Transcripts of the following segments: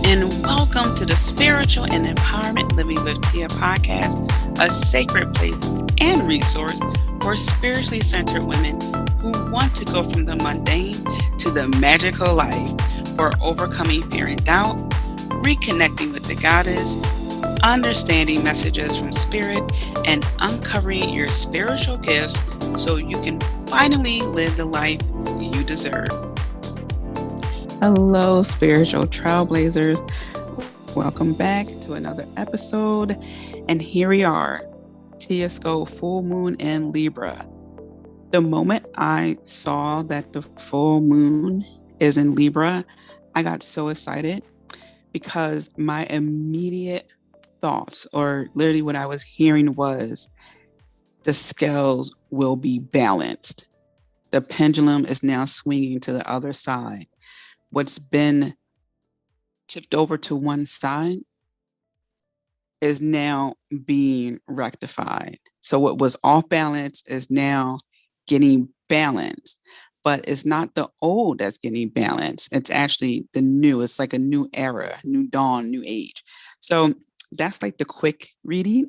and welcome to the Spiritual and Empowerment Living with Tia podcast, a sacred place and resource for spiritually centered women who want to go from the mundane to the magical life, for overcoming fear and doubt, reconnecting with the goddess, understanding messages from spirit, and uncovering your spiritual gifts so you can finally live the life you deserve. Hello, Spiritual Trailblazers. Welcome back to another episode. And here we are, Expo full moon in Libra. The moment I saw that the full moon is in Libra, I got so excited because my immediate thoughts, or literally what I was hearing, was the scales will be balanced. The pendulum is now swinging to the other side. What's been tipped over to one side is now being rectified. So what was off balance is now getting balanced, but it's not the old that's getting balanced. It's actually the new. It's like a new era, new dawn, new age. So that's like the quick reading.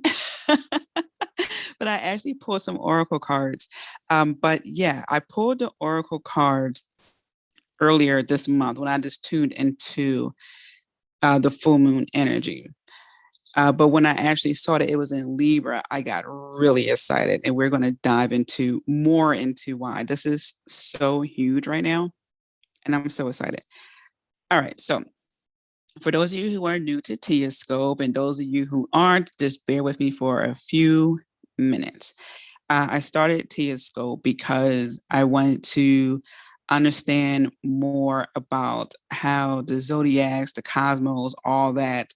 But I actually pulled some oracle cards. But yeah, I pulled the oracle cards earlier this month when I just tuned into the full moon energy. But when I actually saw that it was in Libra, I got really excited. And we're going to dive into why this is so huge right now. And I'm so excited. All right. So for those of you who are new to Telescope and those of you who aren't, just bear with me for a few minutes. I started Telescope because I wanted to understand more about how the zodiacs, the cosmos, all that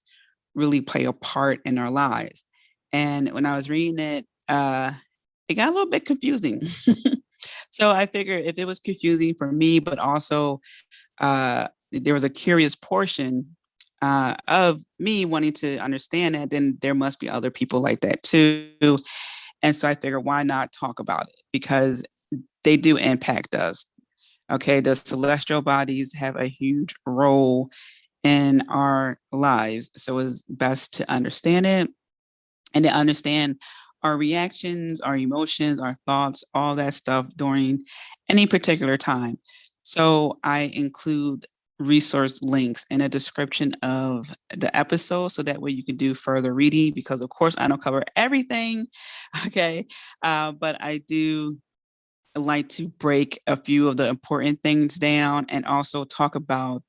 really play a part in our lives. And when I was reading it, it got a little bit confusing. So I figured if it was confusing for me, but also there was a curious portion of me wanting to understand that, then there must be other people like that too. And so I figured, why not talk about it? Because they do impact us. Okay, the celestial bodies have a huge role in our lives. So it's best to understand it and to understand our reactions, our emotions, our thoughts, all that stuff during any particular time. So I include resource links in a description of the episode so that way you can do further reading, because of course I don't cover everything. Okay, but I do like to break a few of the important things down and also talk about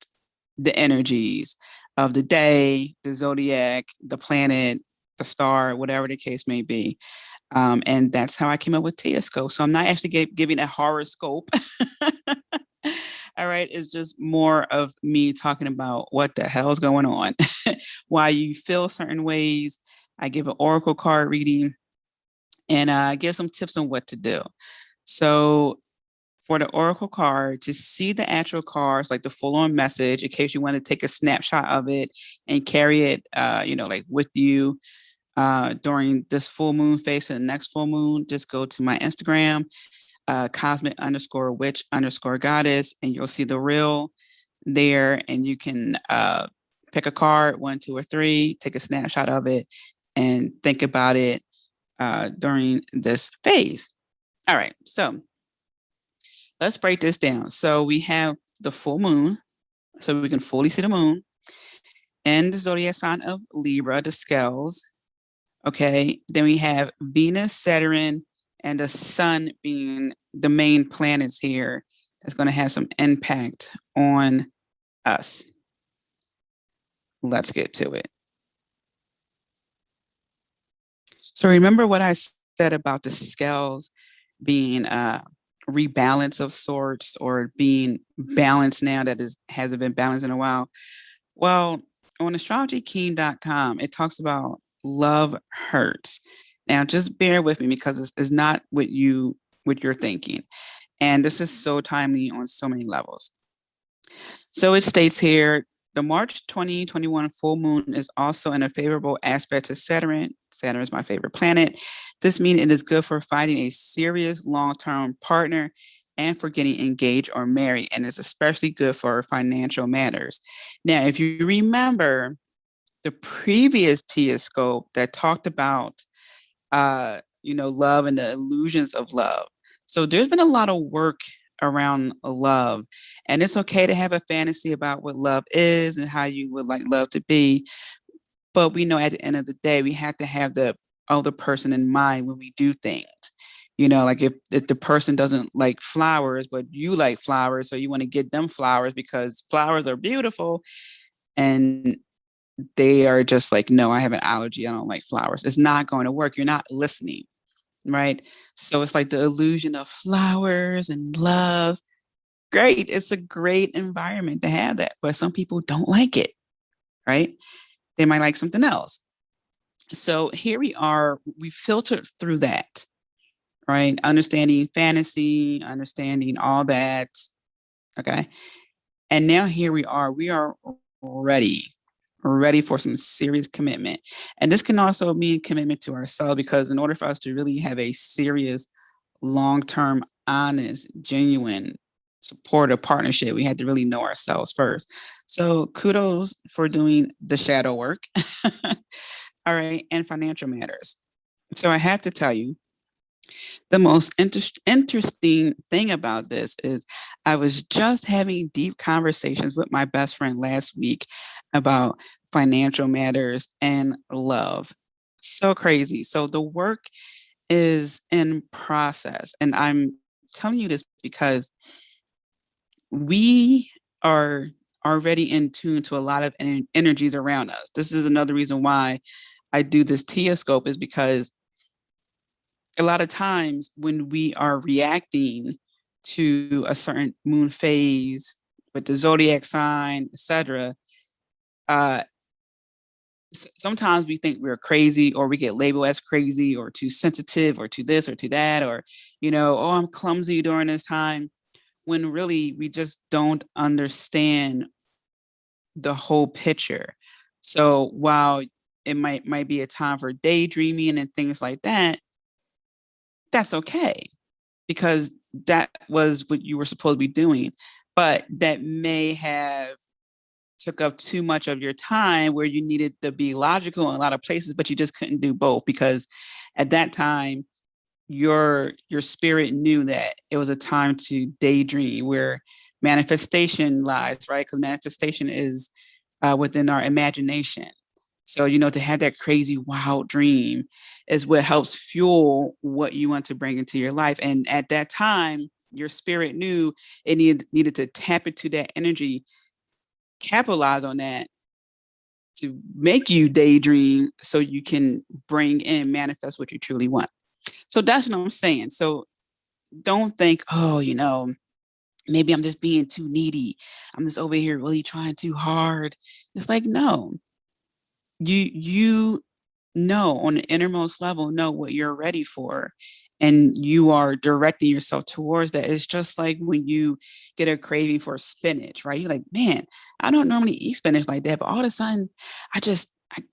the energies of the day, the zodiac, the planet, the star, whatever the case may be. And that's how I came up with Telescope. So I'm not actually giving a horoscope. All right. It's just more of me talking about what the hell is going on, why you feel certain ways. I give an oracle card reading and give some tips on what to do. So for the oracle card, to see the actual cards, like the full-on message, in case you want to take a snapshot of it and carry it, like with you during this full moon phase and the next full moon, just go to my Instagram, cosmic_witch_goddess, and you'll see the reel there, and you can pick a card, 1, 2, or 3, take a snapshot of it, and think about it during this phase. All right, so let's break this down. So we have the full moon, so we can fully see the moon, and the zodiac sign of Libra, the scales. Okay, then we have Venus, Saturn, and the sun being the main planets here. That's going to have some impact on us. Let's get to it. So remember what I said about the scales being rebalance of sorts, or being balanced now that hasn't been balanced in a while. Well, on astrologyking.com, it talks about love hurts. Now, just bear with me because it's not what you're thinking. And this is so timely on so many levels. So it states here, the March 2021 full moon is also in a favorable aspect to Saturn. Saturn is my favorite planet. This means it is good for finding a serious long-term partner and for getting engaged or married. And it's especially good for financial matters. Now, if you remember the previous Tia scope that talked about, love and the illusions of love. So there's been a lot of work around love, and it's okay to have a fantasy about what love is and how you would like love to be. But we know at the end of the day, we have to have the other person in mind when we do things. Like if the person doesn't like flowers, but you like flowers, so you want to get them flowers because flowers are beautiful, and they are just like, no, I have an allergy. I don't like flowers. It's not going to work. You're not listening, right? So it's like the illusion of flowers and love. Great. It's a great environment to have that, but some people don't like it, right? They might like something else. So here we are, we filtered through that, right? Understanding fantasy, understanding all that. Okay. And now here we are ready, ready for some serious commitment. And this can also mean commitment to ourselves, because in order for us to really have a serious, long-term, honest, genuine, supportive partnership, we had to really know ourselves first. So kudos for doing the shadow work. All right. And financial matters. So I have to tell you, the most interesting thing about this is I was just having deep conversations with my best friend last week about financial matters and love. So crazy. So the work is in process. And I'm telling you this because we are already in tune to a lot of energies around us. This is another reason why I do this Tia scope, is because a lot of times when we are reacting to a certain moon phase with the zodiac sign, etc., uh, sometimes we think we're crazy, or we get labeled as crazy or too sensitive or to this or to that, or, oh, I'm clumsy during this time, when really we just don't understand the whole picture. So while it might be a time for daydreaming and things like that, that's okay, because that was what you were supposed to be doing. But that may have took up too much of your time, where you needed to be logical in a lot of places, but you just couldn't do both, because at that time your spirit knew that it was a time to daydream, where manifestation lies, right? Because manifestation is within our imagination. So, to have that crazy, wild dream is what helps fuel what you want to bring into your life. And at that time, your spirit knew it needed to tap into that energy, capitalize on that to make you daydream, so you can bring in, manifest what you truly want. So that's what I'm saying. So don't think, oh, maybe I'm just being too needy. I'm just over here really trying too hard. It's like, no, you know, on the innermost level, know what you're ready for, and you are directing yourself towards that. It's just like when you get a craving for spinach, right? You're like, man, I don't normally eat spinach like that, but all of a sudden I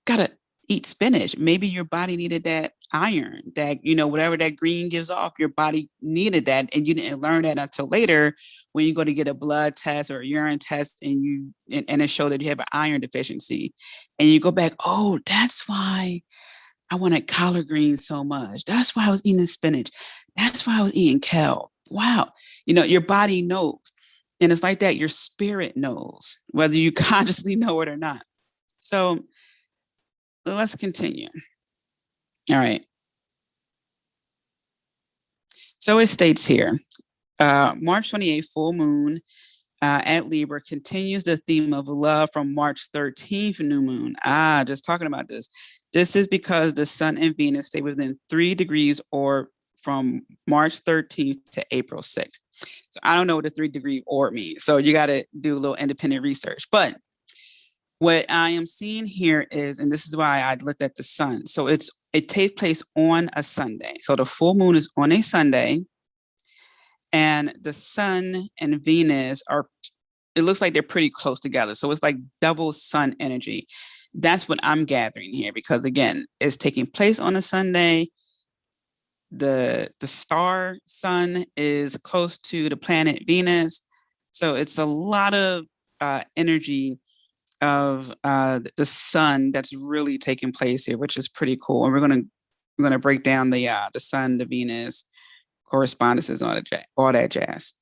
gotta eat spinach. Maybe your body needed that iron, that, whatever that green gives off, your body needed that, and you didn't learn that until later, when you go to get a blood test or a urine test, and it showed that you have an iron deficiency, and you go back, oh, that's why I wanted collard greens so much. That's why I was eating spinach. That's why I was eating kale. Wow. Your body knows. And it's like that. Your spirit knows, whether you consciously know it or not. So let's continue. All right. So it states here, March 28th, full moon at Libra continues the theme of love from March 13th, new moon. Just talking about this. This is because the sun and Venus stay within 3 degrees orb from March 13th to April 6th. So I don't know what a 3-degree orb means. So you got to do a little independent research. But what I am seeing here is, and this is why I looked at the sun. So it takes place on a Sunday. So the full moon is on a Sunday, and the sun and Venus it looks like they're pretty close together. So it's like double sun energy. That's what I'm gathering here, because again, it's taking place on a Sunday. the star sun is close to the planet Venus. So it's a lot of energy of the sun that's really taking place here, which is pretty cool. And we're gonna break down the sun, the Venus correspondences, and all that jazz.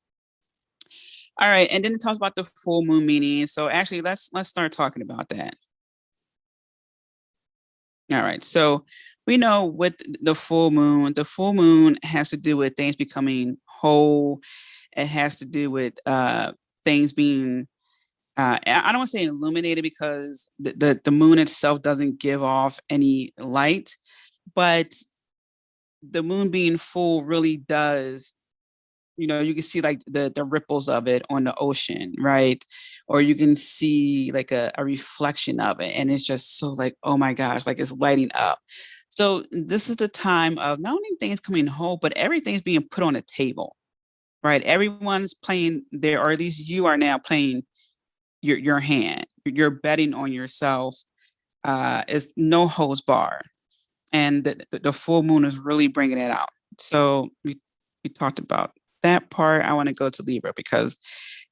All right, and then it talks about the full moon meaning. So actually, let's start talking about that. All right, so we know with the full moon has to do with things becoming whole. It has to do with things being I don't want to say illuminated because the moon itself doesn't give off any light, but the moon being full really does, you can see like the ripples of it on the ocean, right? Or you can see like a reflection of it, and it's just so like, oh my gosh, like it's lighting up. So this is the time of not only things coming whole, but everything's being put on a table, right? Everyone's playing there, or at least you are now playing your hand. You're betting on yourself. It's no holds bar, and the full moon is really bringing it out. So we talked about that part. I want to go to Libra because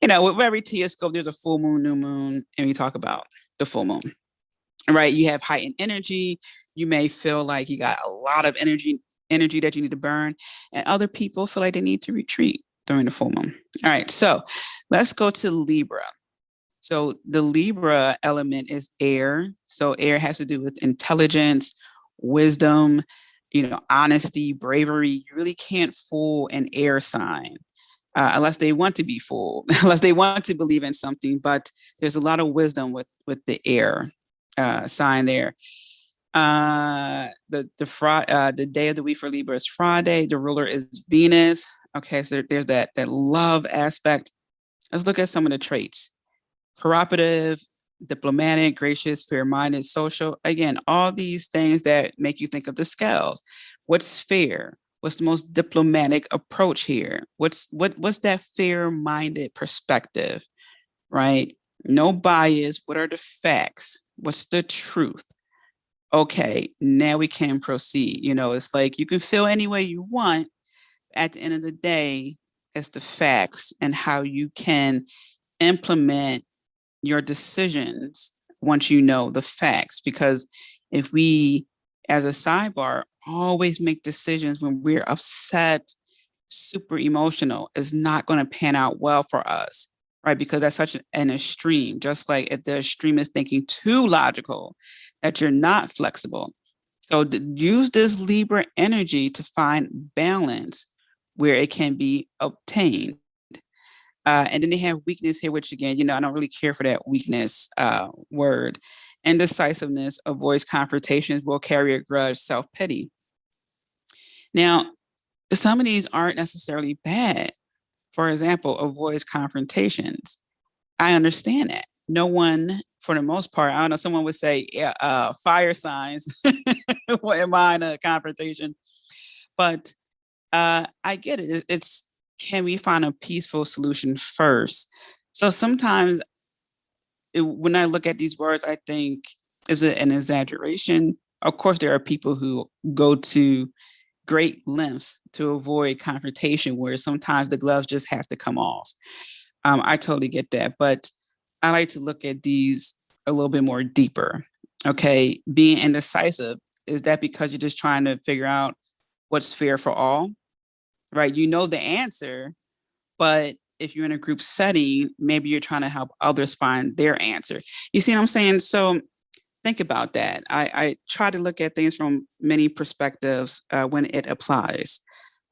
with every telescope there's a full moon, new moon, and we talk about the full moon. Right? You have heightened energy. You may feel like you got a lot of energy that you need to burn, and other people feel like they need to retreat during the full moon. All right, so let's go to Libra. So the Libra element is air. So air has to do with intelligence, wisdom, honesty, bravery. You really can't fool an air sign unless they want to be fooled, unless they want to believe in something. But there's a lot of wisdom with the air sign there. The day of the week for Libra is Friday. The ruler is Venus. Okay, so there's that love aspect. Let's look at some of the traits. Cooperative, diplomatic, gracious, fair-minded, social. Again, all these things that make you think of the scales. What's fair? What's the most diplomatic approach here? What's that fair-minded perspective, right? No bias. What are the facts? What's the truth? Okay, now we can proceed. It's like you can feel any way you want. At the end of the day, it's the facts and how you can implement your decisions once you know the facts. Because if we, as a sidebar, always make decisions when we're upset, super emotional, is not going to pan out well for us, right? Because that's such an extreme. Just like if the extreme is thinking too logical, that you're not flexible. So use this Libra energy to find balance where it can be obtained. And then they have weakness here, which again, I don't really care for that weakness word. Indecisiveness, avoids confrontations, will carry a grudge, self-pity. Now, some of these aren't necessarily bad. For example, avoids confrontations. I understand that. No one, for the most part, I don't know, someone would say, yeah, fire signs wouldn't mind a confrontation. But I get it. It's can we find a peaceful solution first? So sometimes when I look at these words, I think, is it an exaggeration? Of course, there are people who go to great lengths to avoid confrontation, where sometimes the gloves just have to come off. I totally get that. But I like to look at these a little bit more deeper. Okay, being indecisive, is that because you're just trying to figure out what's fair for all? Right? You know the answer, but if you're in a group setting, maybe you're trying to help others find their answer. You see what I'm saying? So think about that. I try to look at things from many perspectives when it applies.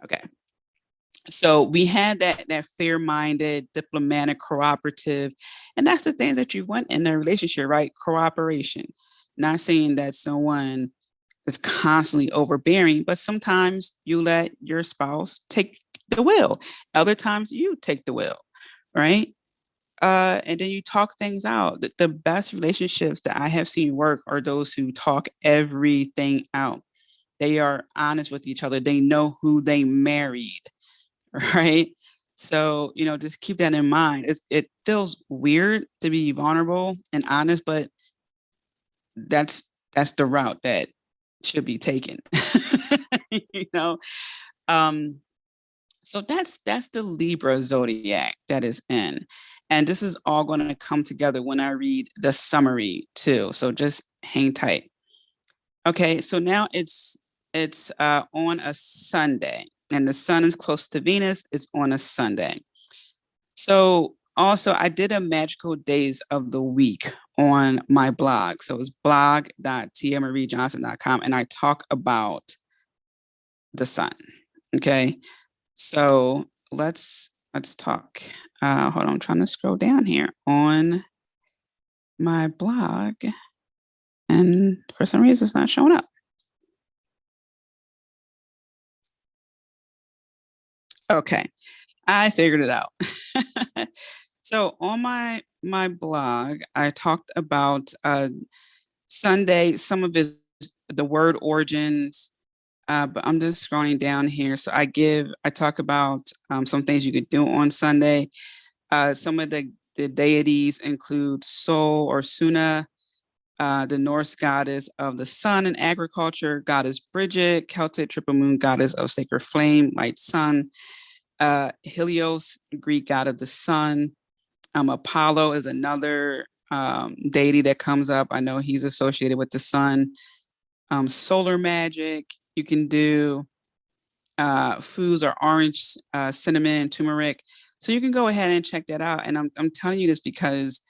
Okay. So we had that fair-minded, diplomatic, cooperative, and that's the things that you want in a relationship, right? Cooperation. Not saying that someone is constantly overbearing, but sometimes you let your spouse take the wheel. Other times you take the wheel, right? And then you talk things out. The best relationships that I have seen work are those who talk everything out. They are honest with each other. They know who they married, right? So, just keep that in mind. It feels weird to be vulnerable and honest, but that's the route that should be taken. you know So that's the Libra zodiac that is in. And this is all going to come together when I read the summary too. So just hang tight. Okay, so now it's on a Sunday, and the sun is close to Venus. It's on a Sunday. So also I did a magical days of the week on my blog. So it's blog.tiamariejohnson.com, and I talk about the sun. Okay. So let's talk. Hold on, I'm trying to scroll down here on my blog, and for some reason it's not showing up. Okay, I figured it out. So on my blog, I talked about Sunday, some of it, the word origins. But I'm just scrolling down here. So I talk about some things you could do on Sunday. Some of the deities include Sol or Suna, the Norse goddess of the sun and agriculture, goddess Bridget, Celtic triple moon goddess of sacred flame, light sun, Helios, Greek god of the sun. Apollo is another deity that comes up. I know he's associated with the sun. Solar magic you can do. Foods are orange, cinnamon, turmeric. So you can go ahead and check that out. And I'm telling you this because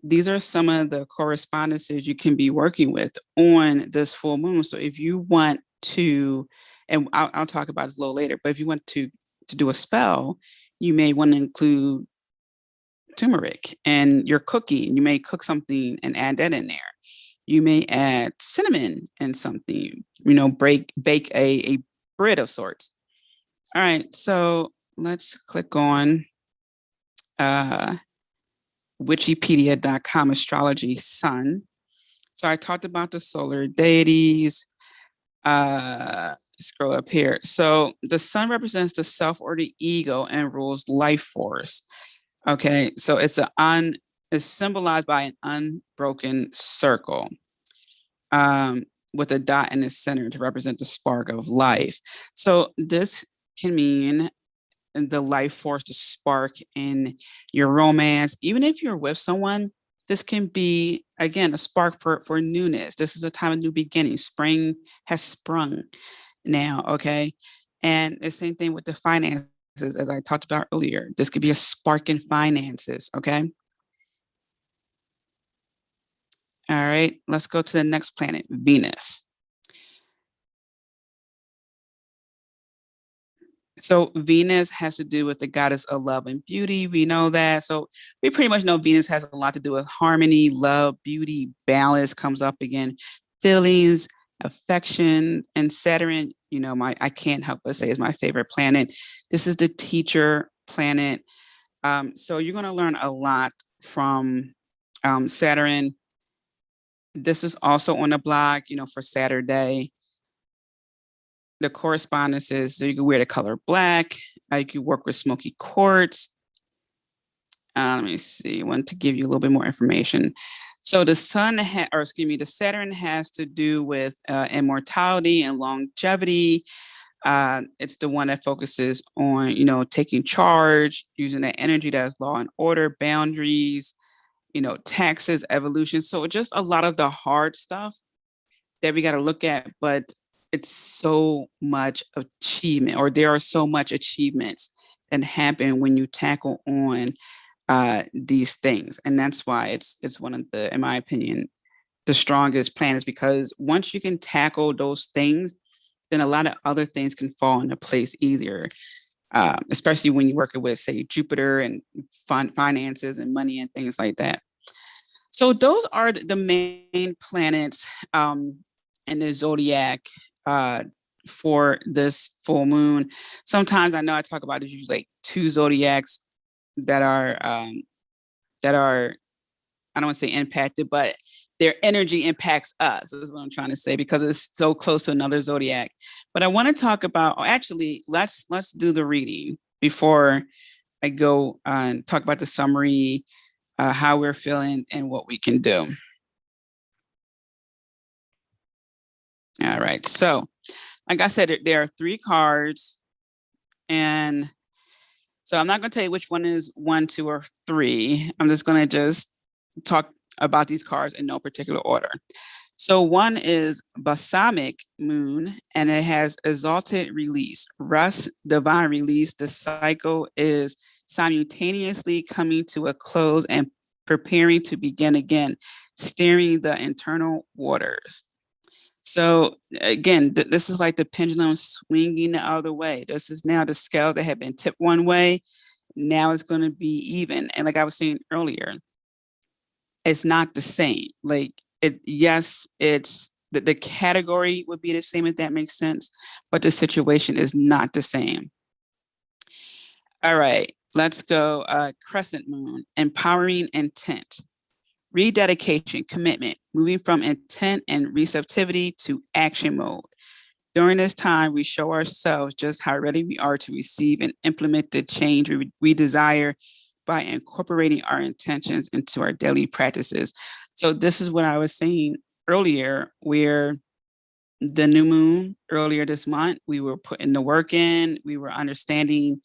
these are some of the correspondences you can be working with on this full moon. So if you want to, and I'll talk about this a little later, but if you want to do a spell, you may want to include turmeric and your cooking. You may cook something and add that in there. You may add cinnamon and something, bake a bread of sorts. All right, so let's click on Wikipedia.com Astrology Sun. So I talked about the solar deities. Scroll up here. So the sun represents the self or the ego and rules life force. Okay, so it's symbolized by an unbroken circle, with a dot in the center to represent the spark of life. So this can mean the life force, the spark in your romance. Even if you're with someone, this can be, again, a spark for newness. This is a time of new beginning. Spring has sprung now, okay? And the same thing with the finances, as I talked about earlier. This could be a spark in finances, okay? All right, let's go to the next planet, Venus. So Venus has to do with the goddess of love and beauty. We know that. So we pretty much know Venus has a lot to do with harmony, love, beauty, balance comes up again, feelings, affection, and Saturn, I can't help but say is my favorite planet. This is the teacher planet. So you're going to learn a lot from Saturn. This is also on the blog, for Saturday. The correspondences, so you can wear the color black. You can work with smoky quartz. Let me see. I want to give you a little bit more information. So the the Saturn has to do with immortality and longevity. It's the one that focuses on, taking charge, using that energy that is law and order, boundaries, taxes, evolution. So just a lot of the hard stuff that we got to look at, but it's so much achievement, or there are so much achievements that happen when you tackle on these things. And that's why it's one of the, in my opinion, the strongest planets, because once you can tackle those things, then a lot of other things can fall into place easier. Especially when you're working with, say, Jupiter and finances and money and things like that. So those are the main planets in the zodiac for this full moon. Sometimes I know I talk about it usually like two zodiacs that are I don't want to say impacted, but their energy impacts us. Is what I'm trying to say, because it's so close to another zodiac. But I want to talk about. Actually, let's do the reading before I go and talk about the summary, how we're feeling, and what we can do. All right. So, like I said, there are 3 cards And so I'm not going to tell you which one is 1, 2, or 3. I'm just going to just talk about these cards in no particular order. So one is balsamic moon, and it has exalted release, rest, divine release. The cycle is simultaneously coming to a close and preparing to begin again, steering the internal waters. So again, this is like the pendulum swinging the other way. This is now the scale that had been tipped one way. Now it's going to be even. And like I was saying earlier, it's not the same. Like yes, it's the category would be the same if that makes sense, but the situation is not the same. All right, let's go. Crescent moon, empowering intent, rededication, commitment, moving from intent and receptivity to action mode. During this time, we show ourselves just how ready we are to receive and implement the change we desire by incorporating our intentions into our daily practices. So this is what I was saying earlier, where the new moon earlier this month, we were putting the work in, we were understanding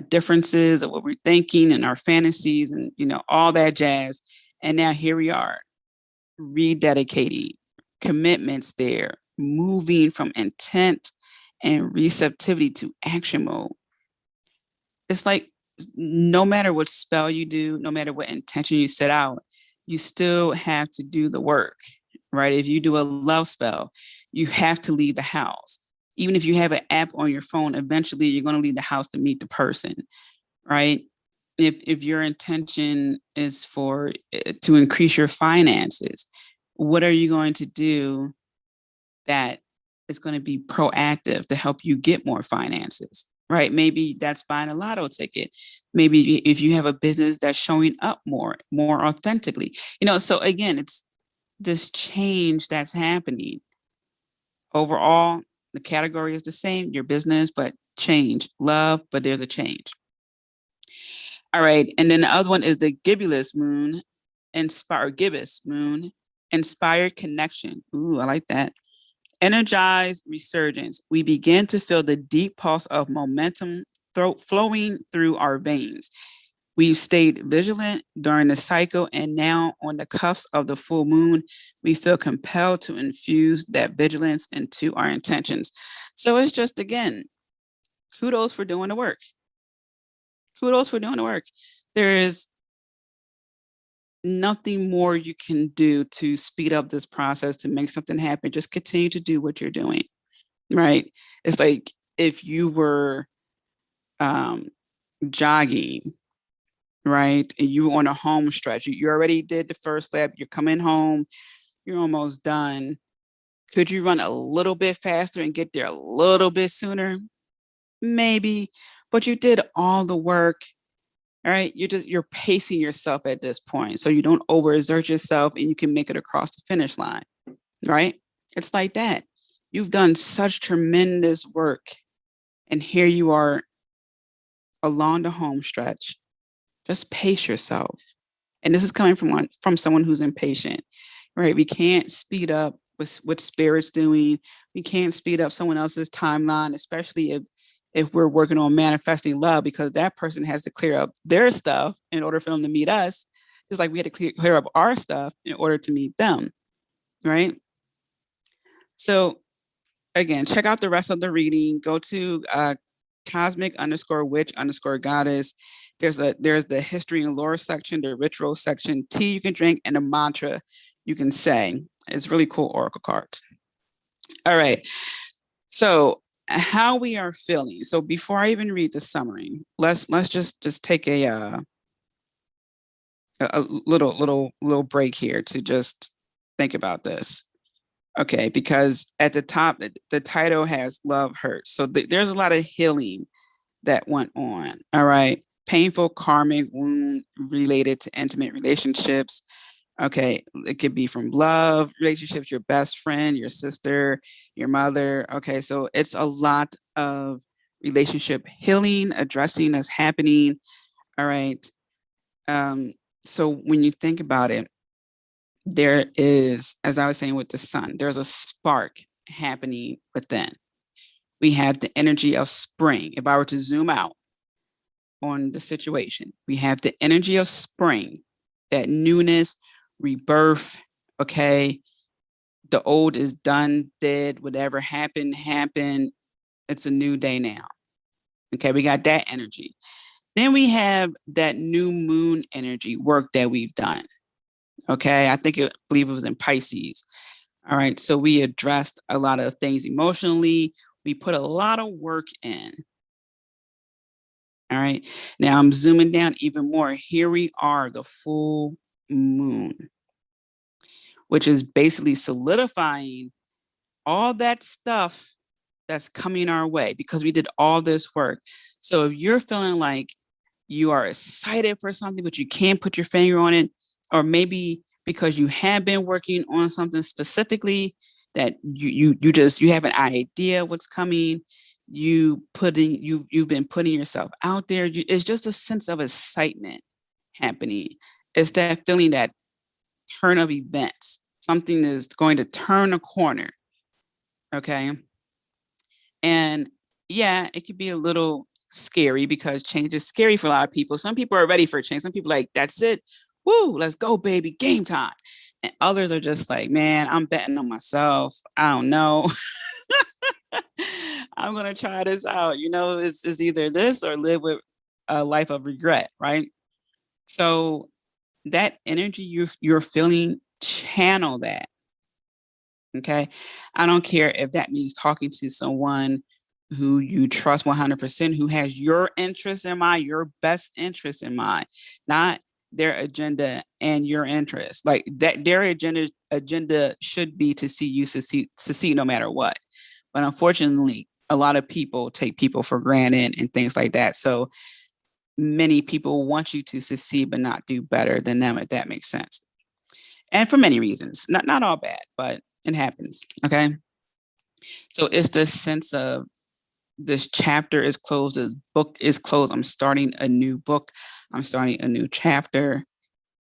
differences of what we're thinking and our fantasies and, all that jazz. And now here we are, rededicating, commitments there, moving from intent and receptivity to action mode. It's like no matter what spell you do, no matter what intention you set out, you still have to do the work, right? If you do a love spell, you have to leave the house. Even if you have an app on your phone, eventually you're going to leave the house to meet the person, right? If your intention is for to increase your finances, what are you going to do that is going to be proactive to help you get more finances, right? Maybe that's buying a lotto ticket. Maybe if you have a business that's showing up more authentically, so again, it's this change that's happening. Overall, the category is the same, your business, but change, love, but there's a change. All right. And then the other one is the gibbous moon, gibbous moon, inspired connection. Ooh, I like that. Energized resurgence. We begin to feel the deep pulse of momentum flowing through our veins. We've stayed vigilant during the cycle, and now on the cusp of the full moon, we feel compelled to infuse that vigilance into our intentions. So it's just, again, kudos for doing the work. Kudos for doing the work. There is nothing more you can do to speed up this process, to make something happen. Just continue to do what you're doing, right? It's like if you were jogging, right? And you were on a home stretch. You already did the first lap. You're coming home. You're almost done. Could you run a little bit faster and get there a little bit sooner? Maybe, but you did all the work. All right, you're pacing yourself at this point, so you don't overexert yourself, and you can make it across the finish line. Right? It's like that. You've done such tremendous work, and here you are along the home stretch. Just pace yourself. And this is coming from someone who's impatient, right? We can't speed up what spirit's doing. We can't speed up someone else's timeline, especially if we're working on manifesting love, because that person has to clear up their stuff in order for them to meet us, just like we had to clear up our stuff in order to meet them, right? So again, check out the rest of the reading. Go to cosmic_witch_goddess. There's the history and lore section, the ritual section, tea you can drink, and a mantra you can say. It's really cool oracle cards. All right. So how we are feeling. So before I even read the summary, let's just take a little break here to just think about this. Okay, because at the top, the title has love hurts. So there's a lot of healing that went on. All right. Painful karmic wound related to intimate relationships. Okay. It could be from love relationships, your best friend, your sister, your mother. Okay. So it's a lot of relationship healing, addressing that's happening. All right. So when you think about it, there is, as I was saying with the sun, there's a spark happening within. We have the energy of spring. If I were to zoom out on the situation, we have the energy of spring, that newness, rebirth. Okay. The old is done, dead, whatever happened, happened. It's a new day now. Okay. We got that energy. Then we have that new moon energy work that we've done. Okay. I believe it was in Pisces. All right. So we addressed a lot of things emotionally. We put a lot of work in. All right. Now I'm zooming down even more. Here we are, the full moon, which is basically solidifying all that stuff that's coming our way because we did all this work. So if you're feeling like you are excited for something, but you can't put your finger on it, or maybe because you have been working on something specifically that you have an idea what's coming, you've been putting yourself out there. It's just a sense of excitement happening. It's that feeling, that turn of events. Something is going to turn a corner. Okay. And yeah, it could be a little scary because change is scary for a lot of people. Some people are ready for change. Some people like, that's it. Woo, let's go, baby, game time. And others are just like, man, I'm betting on myself. I don't know. I'm gonna try this out. It's either this or live with a life of regret, right? So that energy you're feeling, channel that. Okay. I don't care if that means talking to someone who you trust 100%, who has your interest in mind, your best interest in mind, not their agenda and your interest. Like that, their agenda should be to see you succeed no matter what. But unfortunately, a lot of people take people for granted and things like that. So many people want you to succeed, but not do better than them, if that makes sense. And for many reasons, not all bad, but it happens. Okay. So it's the sense of this chapter is closed, this book is closed. I'm starting a new book. I'm starting a new chapter.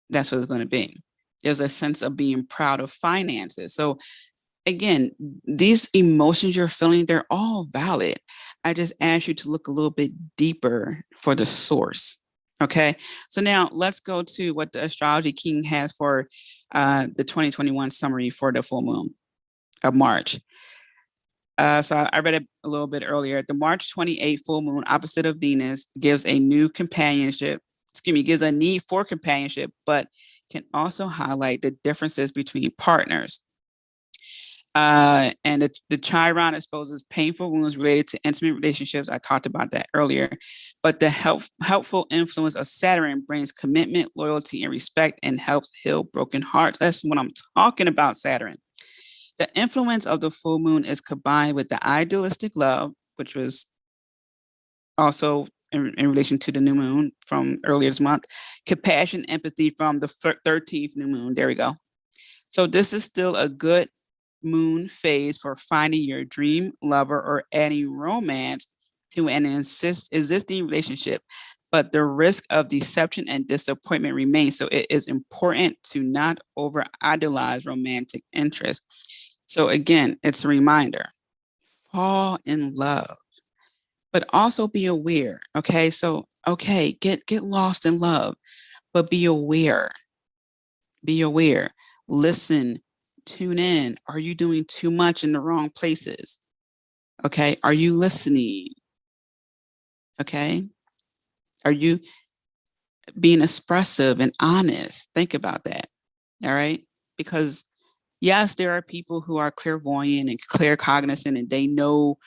That's what it's going to be. There's a sense of being proud of finances. So again, these emotions you're feeling, they're all valid. I just ask you to look a little bit deeper for the source. Okay. So now let's go to what the Astrology King has for the 2021 summary for the full moon of March. So I read it a little bit earlier. The March 28th full moon opposite of Venus gives a new companionship, gives a need for companionship, but can also highlight the differences between partners. And the Chiron exposes painful wounds related to intimate relationships. I talked about that earlier. But the helpful influence of Saturn brings commitment, loyalty, and respect, and helps heal broken hearts. That's what I'm talking about, Saturn. The influence of the full moon is combined with the idealistic love, which was also in relation to the new moon from earlier this month, compassion, empathy from the 13th new moon. There we go. So this is still a good moon phase for finding your dream lover or adding romance to an existing relationship. But the risk of deception and disappointment remains. So it is important to not over idolize romantic interest. So again, it's a reminder, fall in love, but also be aware. Okay. So, okay, get lost in love, but be aware. Be aware. Listen, tune in. Are you doing too much in the wrong places? Okay. Are you listening? Okay. Are you being expressive and honest? Think about that. All right. Because yes, there are people who are clairvoyant and claircognizant and they know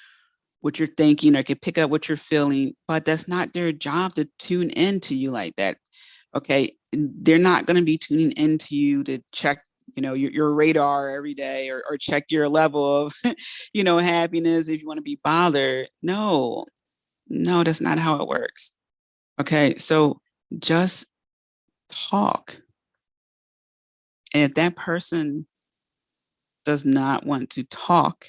what you're thinking or can pick up what you're feeling, but that's not their job to tune into you like that. Okay. They're not going to be tuning into you to check, your radar every day or check your level of, happiness if you want to be bothered. No, that's not how it works. Okay. So just talk. And if that person does not want to talk,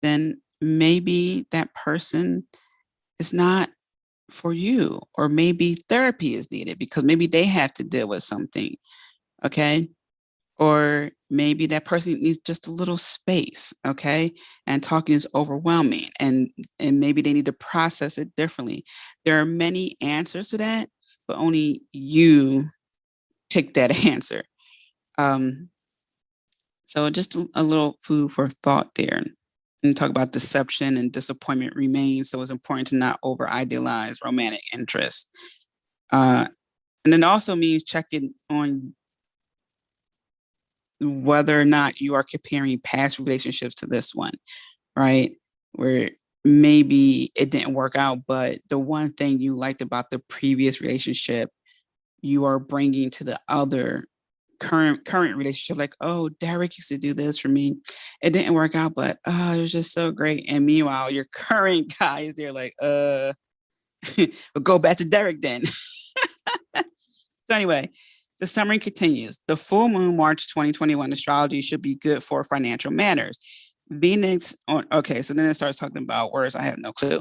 then maybe that person is not for you, or maybe therapy is needed because maybe they have to deal with something. Okay. or maybe that person needs just a little space, okay? And talking is overwhelming, and maybe they need to process it differently. There are many answers to that, but only you pick that answer. Um, so just a little food for thought there. And talk about deception and disappointment remains. So it's important to not over idealize romantic interest. And it also means checking on whether or not you are comparing past relationships to this one, right? Where maybe it didn't work out, but the one thing you liked about the previous relationship, you are bringing to the other current relationship. Like, oh, Derek used to do this for me. It didn't work out, but it was just so great. And meanwhile, your current guy is there like, we'll go back to Derek then. So anyway, the summary continues. The full moon, March 2021 astrology should be good for financial matters. Venus on, okay, so then it starts talking about words I have no clue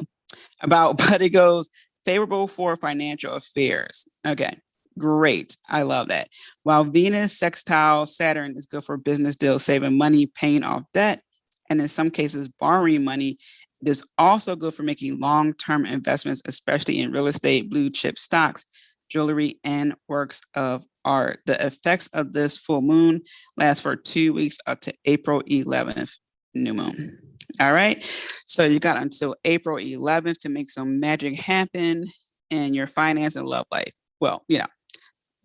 about, but it goes favorable for financial affairs. Okay, great. I love that. While Venus sextile Saturn is good for business deals, saving money, paying off debt, and in some cases, borrowing money. It is also good for making long-term investments, especially in real estate, blue chip stocks, jewelry, and works of art. The effects of this full moon last for 2 weeks up to April 11th, new moon. All right. So you got until April 11th to make some magic happen in your finance and love life. Well,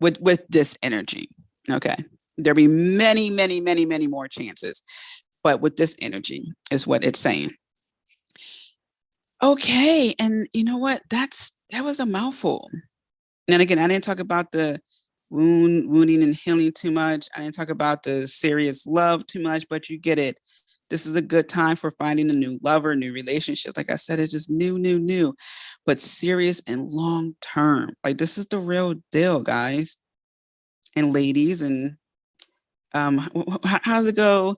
with this energy. Okay. There'll be many, many, many, many more chances. But with this energy is what it's saying. Okay. And you know what? That was a mouthful. And again, I didn't talk about the wounding and healing too much. I didn't talk about the serious love too much, but you get it. This is a good time for finding a new lover, new relationship. Like I said, it's just new, but serious and long term. Like this is the real deal, guys and ladies. And how's it go?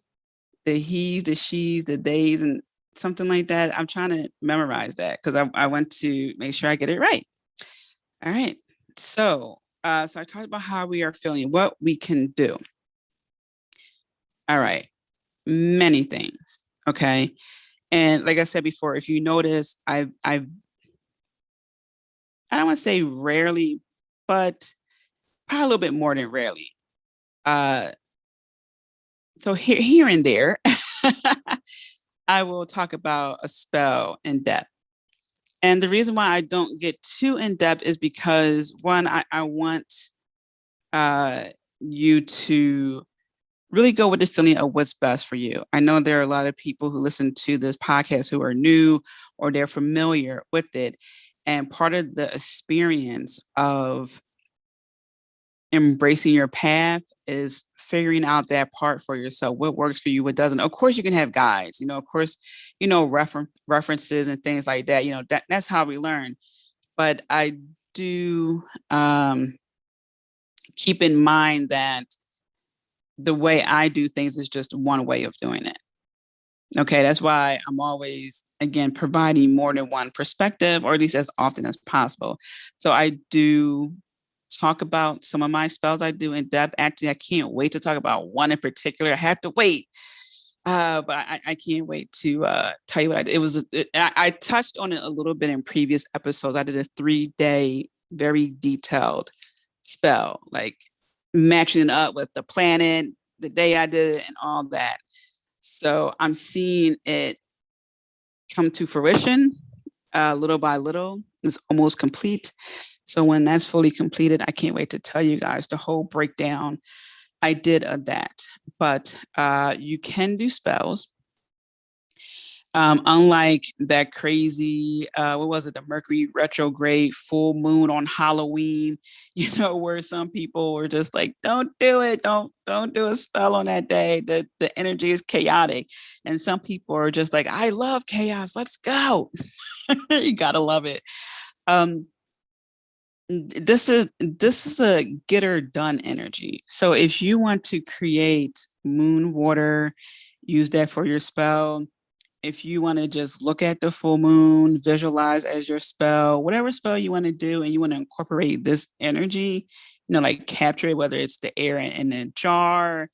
The he's, the she's, the days, and something like that. I'm trying to memorize that because I want to make sure I get it right. All right. So I talked about how we are feeling, what we can do. All right. Many things. Okay. And like I said before, if you notice, I don't want to say rarely, but probably a little bit more than rarely. So here and there, I will talk about a spell in depth. And the reason why I don't get too in depth is because one, I want you to really go with the feeling of what's best for you. I know there are a lot of people who listen to this podcast who are new or they're familiar with it. And part of the experience of embracing your path is figuring out that part for yourself, what works for you, what doesn't. Of course, you can have guides, of course, references and things like that. That's how we learn. But I do keep in mind that the way I do things is just one way of doing it. Okay, that's why I'm always, again, providing more than one perspective, or at least as often as possible. So I do talk about some of my spells I do in depth. Actually, I can't wait to talk about one in particular. I have to wait, but I can't wait to tell you what I did. I touched on it a little bit in previous episodes. I did a 3-day, very detailed spell, like matching it up with the planet, the day I did it, and all that. So I'm seeing it come to fruition little by little. It's almost complete. So when that's fully completed, I can't wait to tell you guys the whole breakdown I did of that. But you can do spells. Unlike that crazy, what was it, the Mercury retrograde full moon on Halloween, where some people were just like, don't do it. Don't do a spell on that day. The energy is chaotic. And some people are just like, I love chaos. Let's go. You gotta love it. This is a get her done energy. So if you want to create moon water, use that for your spell. If you want to just look at the full moon, visualize as your spell, whatever spell you want to do, and you want to incorporate this energy, like capture it, whether it's the air in a jar,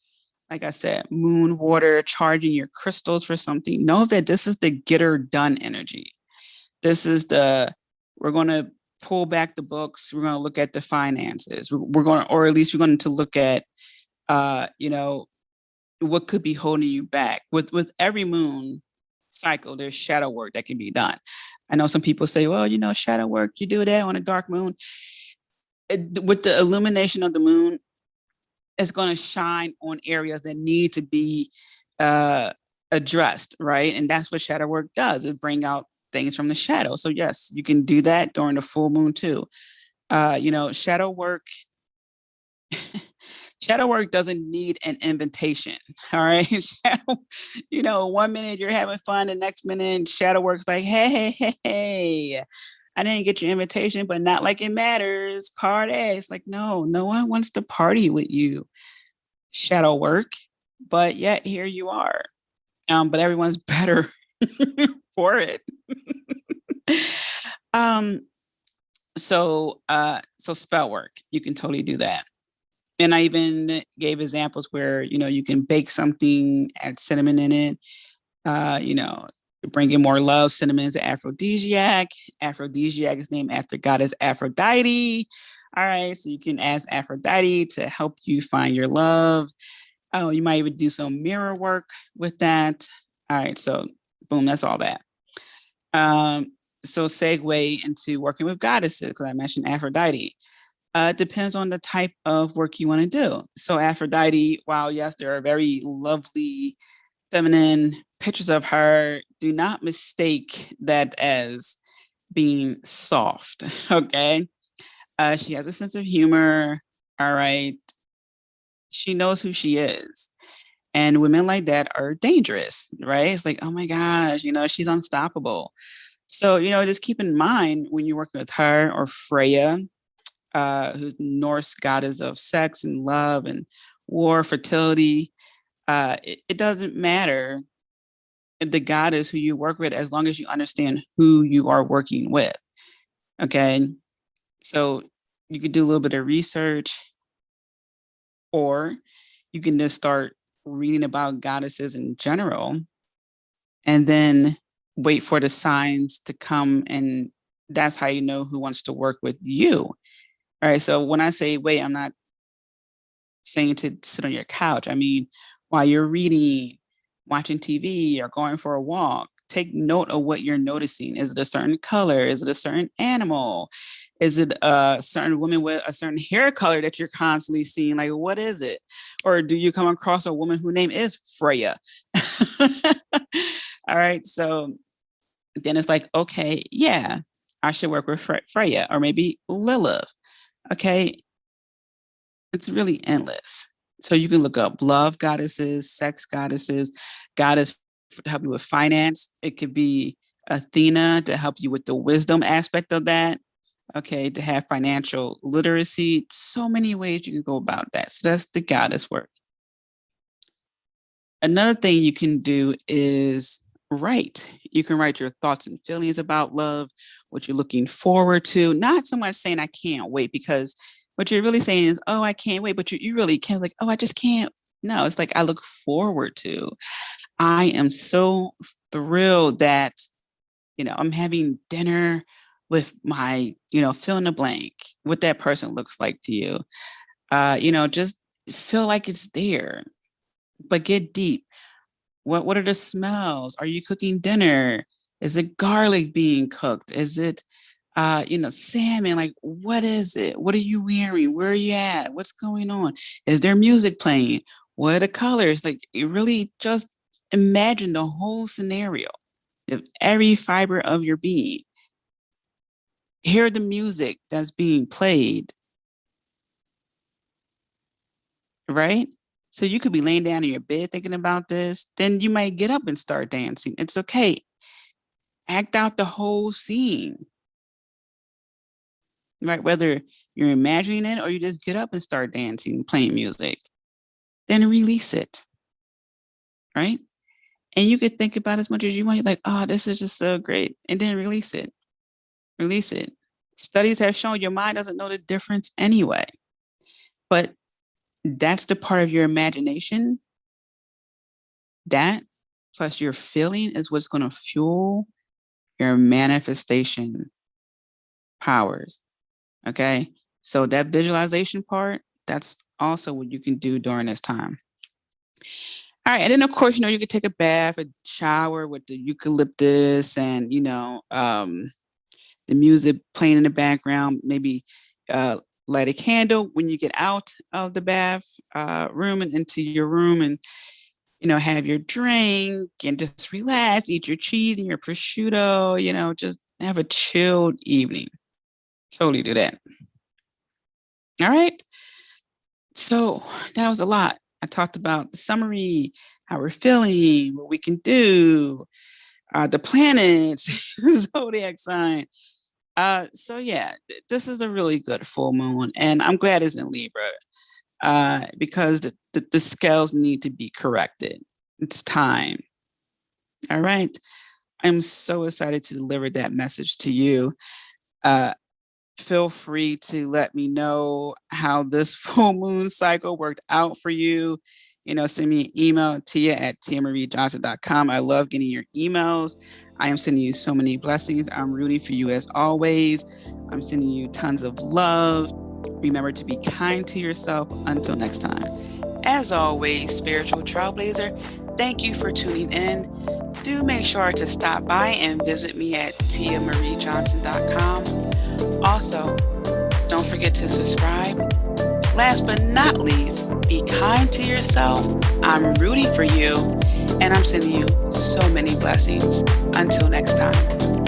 like I said, moon water, charging your crystals for something. Know that this is the get her done energy. This is we're going to pull back the books. We're going to look at the finances. We're going to, or at least we're going to look at, what could be holding you back. With every moon cycle, there's shadow work that can be done. I know some people say, well, shadow work, you do that on a dark moon. With the illumination of the moon, it's going to shine on areas that need to be addressed, right? And that's what shadow work does. It bring out things from the shadow. So yes, you can do that during the full moon too. Shadow work shadow work doesn't need an invitation. All right. Shadow, 1 minute you're having fun, the next minute shadow work's like, hey, I didn't get your invitation, but not like it matters. Party. It's like, no one wants to party with you. Shadow work, but yet here you are. But everyone's better for it. um, so spell work, you can totally do that. And I even gave examples where, you can bake something, add cinnamon in it, bring in more love. Cinnamon is an aphrodisiac. Aphrodisiac is named after goddess Aphrodite. All right, so you can ask Aphrodite to help you find your love. Oh, you might even do some mirror work with that. All right, so boom, that's all that. So segue into working with goddesses, because I mentioned Aphrodite. It depends on the type of work you want to do. So Aphrodite, while yes, there are very lovely feminine pictures of her, do not mistake that as being soft. Okay. She has a sense of humor. All right. She knows who she is. And women like that are dangerous, right? It's like, oh my gosh, she's unstoppable. So, just keep in mind when you're working with her or Freya, who's Norse goddess of sex and love and war, fertility. It doesn't matter the goddess who you work with as long as you understand who you are working with. Okay. So you could do a little bit of research, or you can just start reading about goddesses in general and then wait for the signs to come. And that's how you know who wants to work with you. All right. So when I say wait, I'm not saying to sit on your couch. I mean, while you're reading, watching TV, or going for a walk, take note of what you're noticing. Is it a certain color? Is it a certain animal? Is it a certain woman with a certain hair color that you're constantly seeing? Like, what is it? Or do you come across a woman whose name is Freya? All right. So then it's like, okay, yeah, I should work with Freya, or maybe Lilith. Okay. It's really endless. So you can look up love goddesses, sex goddesses, goddess to help you with finance. It could be Athena to help you with the wisdom aspect of that. Okay, to have financial literacy. So many ways you can go about that. So that's the goddess work. Another thing you can do is write. You can write your thoughts and feelings about love, what you're looking forward to. Not so much saying I can't wait, because what you're really saying is, oh, I can't wait, but you really can't, like, oh, I just can't. No, it's like I look forward to. I am so thrilled that, I'm having dinner with my, fill in the blank, what that person looks like to you. Just feel like it's there, but get deep. What are the smells? Are you cooking dinner? Is it garlic being cooked? Is it salmon? Like, what is it? What are you wearing? Where are you at? What's going on? Is there music playing? What are the colors? Like, you really just imagine the whole scenario of every fiber of your being. Hear the music that's being played, right? So you could be laying down in your bed thinking about this. Then you might get up and start dancing. It's okay. Act out the whole scene, right? Whether you're imagining it or you just get up and start dancing, playing music, then release it, right? And you could think about as much as you want. You're like, oh, this is just so great. And then release it. Release it. Studies have shown your mind doesn't know the difference anyway. But that's the part of your imagination That plus your feeling is what's going to fuel your manifestation powers. Okay. So that visualization part, that's also what you can do during this time. All right. And then, of course, you could take a bath, a shower with the eucalyptus and, the music playing in the background, maybe light a candle when you get out of the bath room and into your room and, have your drink and just relax, eat your cheese and your prosciutto, just have a chilled evening. Totally do that. All right. So that was a lot. I talked about the summary, how we're feeling, what we can do, the planets, zodiac sign. So yeah, this is a really good full moon, and I'm glad it's in Libra because the scales need to be corrected. It's time. All right. I'm so excited to deliver that message to you. Feel free to let me know how this full moon cycle worked out for you. Send me an email, tia@tiamariejohnson.com. I love getting your emails. I am sending you so many blessings. I'm rooting for you as always. I'm sending you tons of love. Remember to be kind to yourself. Until next time. As always, Spiritual Trailblazer, thank you for tuning in. Do make sure to stop by and visit me at tiamariejohnson.com. Also, don't forget to subscribe. Last but not least, be kind to yourself. I'm rooting for you, and I'm sending you so many blessings. Until next time.